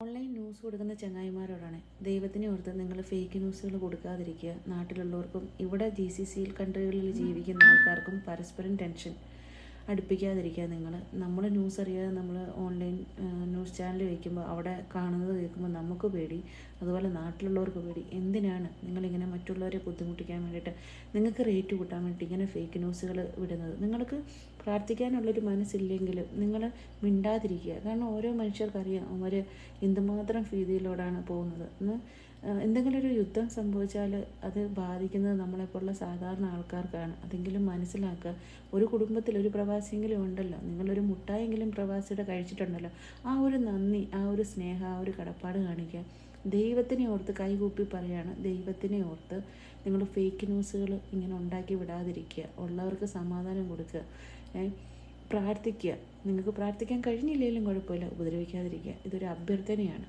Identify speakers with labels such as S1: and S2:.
S1: Online news കൊടുക്കുന്ന ചങ്ങായിമാരോടാണ് ദൈവത്തിനെ ഓർത്ത് നിങ്ങൾ ഫേക്ക് ന്യൂസുകൾ കൊടുക്കാതിരിക്കുക. നാട്ടിലുള്ളവർക്കും ഇവിടെ GCC കൺട്രികളിൽ ജീവിക്കുന്ന ആൾക്കാർക്കും പരസ്പരം ടെൻഷൻ അടുപ്പിക്കാതിരിക്കുക. നമ്മൾ ന്യൂസ് അറിയാതെ നമ്മൾ ഓൺലൈൻ ന്യൂസ് ചാനൽ വയ്ക്കുമ്പോൾ അവിടെ കാണുന്നത് കേൾക്കുമ്പോൾ നമുക്ക് പേടി, അതുപോലെ നാട്ടിലുള്ളവർക്ക് പേടി. എന്തിനാണ് നിങ്ങളിങ്ങനെ മറ്റുള്ളവരെ ബുദ്ധിമുട്ടിക്കാൻ വേണ്ടിയിട്ട്, നിങ്ങൾക്ക് റേറ്റ് കൂട്ടാൻ വേണ്ടിയിട്ട് ഇങ്ങനെ ഫേക്ക് ന്യൂസുകൾ വിടുന്നത്? നിങ്ങൾക്ക് പ്രാർത്ഥിക്കാനുള്ളൊരു മനസ്സില്ലെങ്കിലും നിങ്ങൾ മിണ്ടാതിരിക്കുക. കാരണം ഓരോ മനുഷ്യർക്കറിയാം അവർ എന്തുമാത്രം ഭീതിയിലൂടെയാണ് പോകുന്നത്. എന്തെങ്കിലും ഒരു യുദ്ധം സംഭവിച്ചാൽ അത് ബാധിക്കുന്നത് നമ്മളെപ്പോലുള്ള സാധാരണ ആൾക്കാർക്കാണ്. അതെങ്കിലും മനസ്സിലാക്കുക. ഒരു കുടുംബത്തിൽ ഒരു പ്രവാസിയെങ്കിലും ഉണ്ടല്ലോ, നിങ്ങളൊരു മുട്ടായെങ്കിലും പ്രവാസിയുടെ കഴിച്ചിട്ടുണ്ടല്ലോ. ആ ഒരു നന്ദി, ആ ഒരു സ്നേഹം, ആ ഒരു കടപ്പാട് കാണിക്കുക. ദൈവത്തിനെ ഓർത്ത് കൈകൂപ്പി പറയാണ്, ദൈവത്തിനെ ഓർത്ത് നിങ്ങൾ ഫേക്ക് ന്യൂസുകൾ ഇങ്ങനെ ഉണ്ടാക്കി വിടാതിരിക്കുക. ഉള്ളവർക്ക് സമാധാനം കൊടുക്കുക. പ്രാർത്ഥിക്കുക. നിങ്ങൾക്ക് പ്രാർത്ഥിക്കാൻ കഴിഞ്ഞില്ലെങ്കിലും കുഴപ്പമില്ല, ഉപദ്രവിക്കാതിരിക്കുക. ഇതൊരു അഭ്യർത്ഥനയാണ്.